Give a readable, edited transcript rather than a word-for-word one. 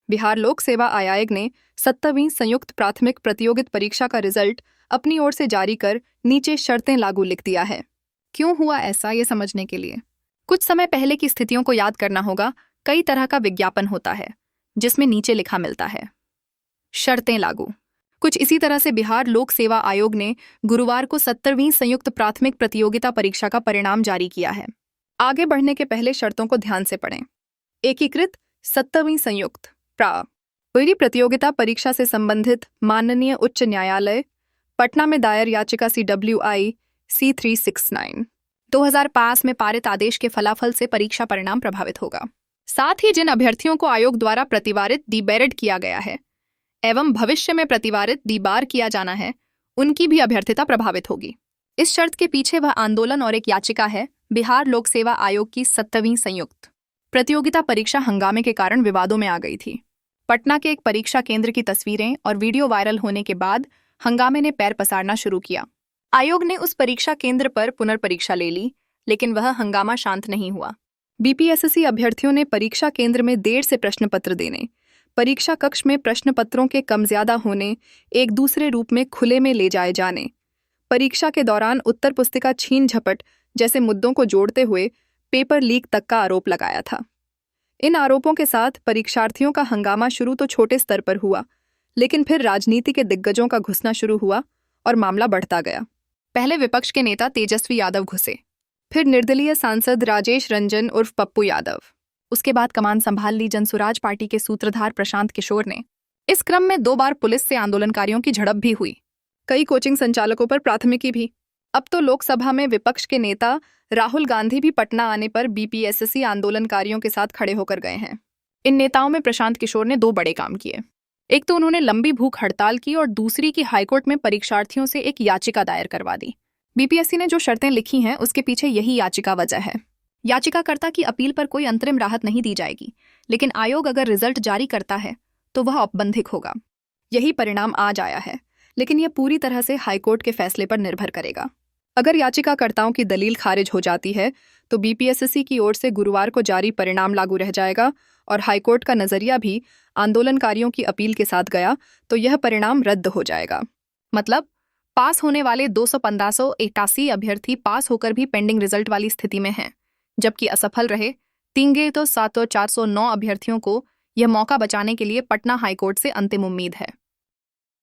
बिहार लोक सेवा आयोग ने 17वीं संयुक्त प्राथमिक प्रतियोगिता परीक्षा का रिजल्ट अपनी ओर से जारी कर नीचे शर्तें लागू लिख दिया है। क्यों हुआ ऐसा, ये समझने के लिए कुछ समय पहले की स्थितियों को याद करना होगा। कई तरह का विज्ञापन होता है जिसमें नीचे लिखा मिलता है शर्तें लागू। कुछ इसी तरह से बिहार लोक सेवा आयोग ने गुरुवार को 17वीं संयुक्त प्राथमिक प्रतियोगिता परीक्षा का परिणाम जारी किया है। आगे बढ़ने के पहले शर्तों को ध्यान से पढ़ें। एकीकृत 17वीं संयुक्त पहली प्रतियोगिता परीक्षा से संबंधित माननीय उच्च न्यायालय पटना में दायर याचिका CWI C369 2005 में पारित आदेश के फलाफल से परीक्षा परिणाम प्रभावित होगा। साथ ही जिन अभ्यर्थियों को आयोग द्वारा प्रतिवारित डिबेरेड किया गया है एवं भविष्य में प्रतिवारित डिबार किया जाना है, उनकी भी अभ्यर्थिता प्रभावित होगी। इस शर्त के पीछे वह आंदोलन और एक याचिका है। बिहार लोक सेवा आयोग की 17वीं संयुक्त प्रतियोगिता परीक्षा हंगामे के कारण विवादों में आ गई थी। पटना के एक परीक्षा केंद्र की तस्वीरें और वीडियो वायरल होने के बाद हंगामे ने पैर पसारना शुरू किया। आयोग ने उस परीक्षा केंद्र पर पुनर्परीक्षा ले ली, लेकिन वह हंगामा शांत नहीं हुआ। BPSC अभ्यर्थियों ने परीक्षा केंद्र में देर से प्रश्न पत्र देने, परीक्षा कक्ष में प्रश्न पत्रों के कम ज्यादा होने, एक दूसरे रूप में खुले में ले जाए जाने, परीक्षा के दौरान उत्तर पुस्तिका छीन झपट जैसे मुद्दों को जोड़ते हुए पेपर लीक तक का आरोप लगाया था। इन आरोपों के साथ परीक्षार्थियों का हंगामा शुरू तो छोटे स्तर पर हुआ, लेकिन फिर राजनीति के दिग्गजों का घुसना शुरू हुआ और मामला बढ़ता गया। पहले विपक्ष के नेता तेजस्वी यादव घुसे, फिर निर्दलीय सांसद राजेश रंजन उर्फ पप्पू यादव। उसके बाद कमान संभाल ली जनसुराज पार्टी के सूत्रधार प्रशांत किशोर ने। इस क्रम में 2 बार पुलिस से आंदोलनकारियों की झड़प भी हुई, कई कोचिंग संचालकों पर प्राथमिकी भी। अब तो लोकसभा में विपक्ष के नेता राहुल गांधी भी पटना आने पर BPSC आंदोलनकारियों के साथ खड़े होकर गए हैं। इन नेताओं में प्रशांत किशोर ने 2 बड़े काम किए। एक तो उन्होंने लंबी भूख हड़ताल की और दूसरी की हाईकोर्ट में परीक्षार्थियों से एक याचिका दायर करवा दी। BPSC ने जो शर्तें लिखी हैं उसके पीछे यही याचिका वजह है। याचिकाकर्ता की अपील पर कोई अंतरिम राहत नहीं दी जाएगी, लेकिन आयोग अगर रिजल्ट जारी करता है तो वह औपबंधिक होगा। यही परिणाम आज आया है, लेकिन यह पूरी तरह से हाईकोर्ट के फैसले पर निर्भर करेगा। अगर याचिकाकर्ताओं की दलील खारिज हो जाती है तो BPSC की ओर से गुरुवार को जारी परिणाम लागू रह जाएगा और हाईकोर्ट का नजरिया भी आंदोलनकारियों की अपील के साथ गया तो यह परिणाम रद्द हो जाएगा। मतलब पास होने वाले 215,188 अभ्यर्थी पास होकर भी पेंडिंग रिजल्ट वाली स्थिति में हैं, जबकि असफल रहे 3,709 अभ्यर्थियों को यह मौका बचाने के लिए पटना हाईकोर्ट से अंतिम उम्मीद है।